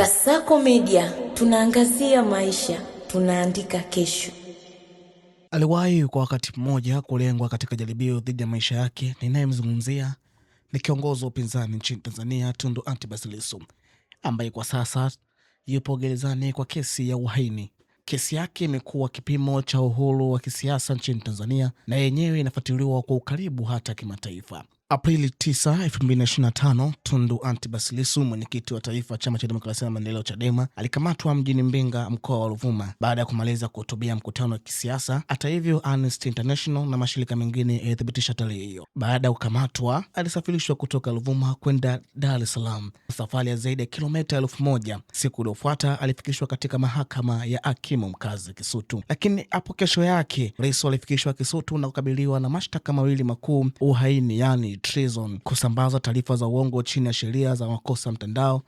Kasako Media, tunaangazia maisha, tunaandika kesho. Aliwahi kwa wakati mmoja kulengwa katika jaribio dhidi ya maisha yake. Ninayemzungumzia ni kiongozi wa upinzani nchini Tanzania, Tundu Antipas Lissu, ambaye kwa sasa yupo gerezani kwa kesi ya uhaini. Kesi yake imekuwa kipimo cha uhuru wa kisiasa nchini Tanzania na yenyewe inafuatiliwa kwa ukaribu hata kimataifa. Aprili 9, 2025, Tundu Antipas Lissu, mwenyekiti wa taifa Chama cha Demokrasia na Maendeleo Chadema, alikamatwa mjini Mbinga, mkoa wa Ruvuma, baada ya kumaliza kuhutubia mkutano wa kisiasa. Hata hivyo, Amnesty International na mashirika mengine yalithibitisha tarehe hiyo. Baada ya kukamatwa, alisafirishwa kutoka Ruvuma kwenda Dar es Salaam, safari ya zaidi ya kilomita 1000. Siku iliyofuata alifikishwa katika mahakama ya hakimu mkazi Kisutu, lakini hapo kesho yake Lissu alifikishwa Kisutu na kukabiliwa na mashtaka mawili makuu: uhaini, yani treason, kusambaza taarifa za uongo chini ya sheria za makosa mtandao.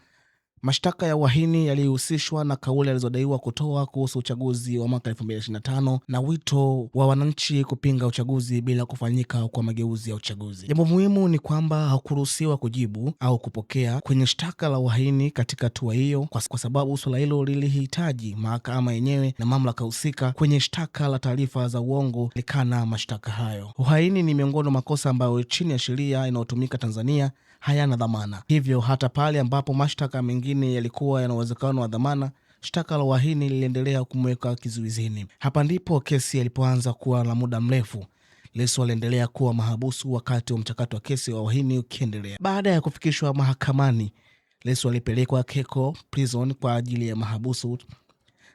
Mashtaka ya uhaini yalihusishwa na kauli alizodaiwa kutoa kuhusu uchaguzi wa mwaka 2025 na wito wa wananchi kupinga uchaguzi bila kufanyika kwa mageuzi ya uchaguzi. Jambo muhimu ni kwamba hakuruhusiwa kujibu au kupokea kwenye shtaka la uhaini katika hatua hiyo, kwa sababu suala hilo lilihitaji mahakama yenyewe na mamlaka husika. Kwenye shtaka la taarifa za uongo likana mashtaka hayo. Uhaini ni miongoni mwa makosa ambayo chini ya sheria inayotumika Tanzania hayana dhamana. Hivyo hata pale ambapo mashtaka mengine yalikuwa yana uwezekano wa dhamana, shtaka la uhaini liliendelea kumweka kizuizini. Hapa ndipo kesi ilipoanza kuwa na muda mrefu. Lissu aliendelea kuwa mahabusu wakati wa mchakato wa kesi wa uhaini ukiendelea. Baada ya kufikishwa mahakamani, Lissu alipelekwa Keko Prison kwa ajili ya mahabusu.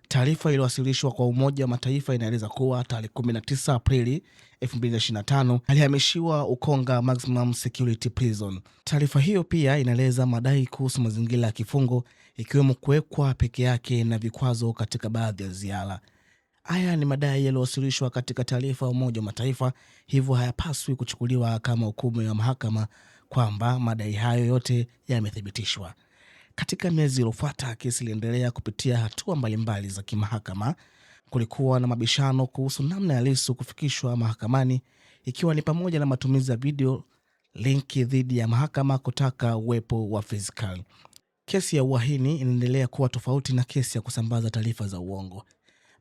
Taarifa iliyowasilishwa kwa Umoja wa Mataifa inaeleza kuwa tarehe 19 Aprili 2025 alihamishiwa Ukonga Maximum Security Prison. Taarifa hiyo pia inaeleza madai kuhusu mazingira ya kifungo, ikiwemo kuwekwa peke yake na vikwazo katika baadhi ya ziara. Haya ni madai yaliyowasilishwa katika taarifa ya Umoja wa Mataifa, hivyo hayapaswi kuchukuliwa kama hukumu ya mahakama kwamba madai hayo yote yamethibitishwa. Katika miezi iliyofuata, kesi iliendelea kupitia hatua mbalimbali za kimahakama. Kulikuwa na mabishano kuhusu namna ya Lissu kufikishwa mahakamani, ikiwa ni pamoja na matumizi ya video linki dhidi ya mahakama kutaka uwepo wa physical. Kesi ya uhaini inaendelea kuwa tofauti na kesi ya kusambaza taarifa za uongo.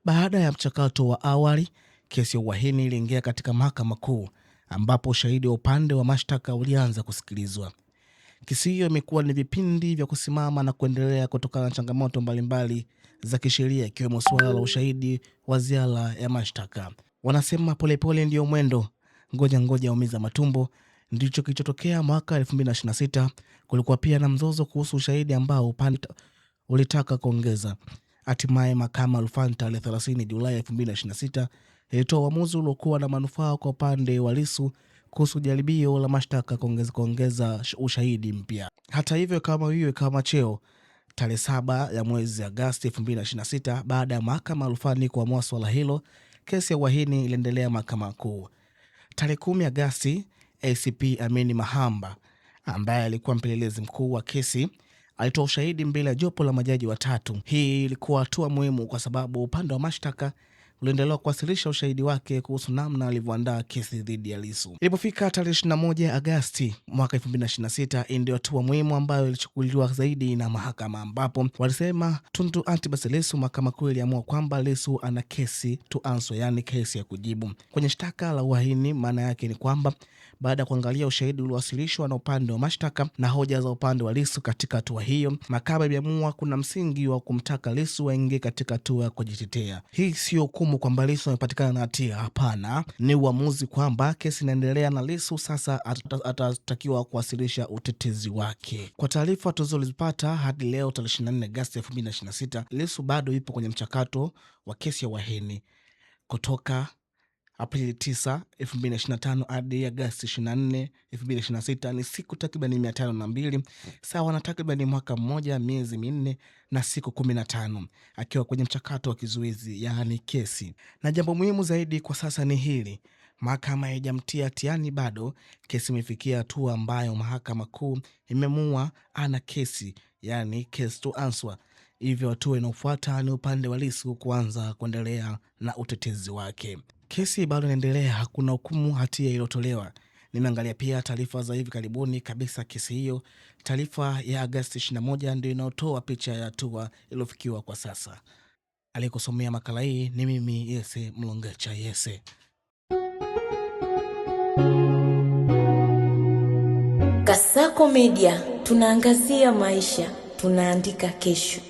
Baada ya mchakato wa awali, kesi ya uhaini iliingia katika mahakama kuu, ambapo ushahidi wa upande wa mashtaka ulianza kusikilizwa. Kesi hiyo imekuwa ni vipindi vya kusimama na kuendelea kutokana na changamoto mbalimbali za kisheria, ikiwemo suala la ushahidi wa ziara ya mashtaka. Wanasema polepole ndio mwendo, ngoja umiza matumbo. Ndicho kilichotokea mwaka 2026. Kulikuwa pia na mzozo kuhusu ushahidi ambao upande ulitaka kuongeza. Hatimaye mahakama ya rufani tarehe 30 Julai 2026 ilitoa uamuzi uliokuwa na manufaa kwa upande wa Lissu kuhusu jaribio la mashtaka kuongeza ushahidi mpya. Hata hivyo, kama cheo tarehe 7 ya mwezi Agosti 2026, baada ya mahakama ya rufani kuamua swala hilo, kesi ya uhaini iliendelea mahakama kuu. Tarehe 10 Agosti, ACP Amini Mahamba, ambaye alikuwa mpelelezi mkuu wa kesi, alitoa ushahidi mbele ya jopo la majaji watatu. Hii ilikuwa hatua muhimu kwa sababu upande wa mashtaka uliendelea kuwasilisha ushahidi wake kuhusu namna alivyoandaa kesi dhidi ya Lissu. Ilipofika tarehe 21 Agosti mwaka 2026, ndio hatua muhimu ambayo ilichukuliwa zaidi na mahakama, ambapo walisema Tundu Antipas Lissu, mahakama kuu iliamua kwamba Lissu ana kesi to answer, yani kesi ya kujibu kwenye shtaka la uhaini. Maana yake ni kwamba baada ya kuangalia ushahidi uliowasilishwa na upande wa mashtaka na hoja za upande wa Lissu katika hatua hiyo, mahakama iliamua kuna msingi wa kumtaka Lissu aingie katika hatua ya kujitetea. Hii sio hukumu kwamba Lissu amepatikana na hatia, hapana. Ni uamuzi kwamba kesi inaendelea na Lissu sasa atatakiwa kuwasilisha utetezi wake. Kwa taarifa tulizozipata hadi leo tarehe 24 Agosti 2026, Lissu bado yupo kwenye mchakato wa kesi ya uhaini. Kutoka Aprili 9, 2025 hadi Agosti 24, 2026 ni siku takriban 502, sawa na takriban mwaka mmoja, miezi 4 na siku 15 akiwa kwenye mchakato wa kizuizi, yaani kesi. Na jambo muhimu zaidi kwa sasa ni hili: mahakama haijamtia hatiani bado. Kesi imefikia hatua ambayo mahakama kuu imemua ana kesi, yani case to answer. Hivyo hatua inayofuata ni upande wa Lissu kuanza kuendelea na utetezi wake. Kesi bado inaendelea, hakuna hukumu hatia iliyotolewa. Nimeangalia pia taarifa za hivi karibuni kabisa kesi hiyo. Taarifa ya Agosti 21 ndio inayotoa picha ya hatua iliyofikiwa kwa sasa. Aliyekusomea makala hii ni mimi Yese Mlongecha Yese. Kasako Media, tunaangazia maisha, tunaandika kesho.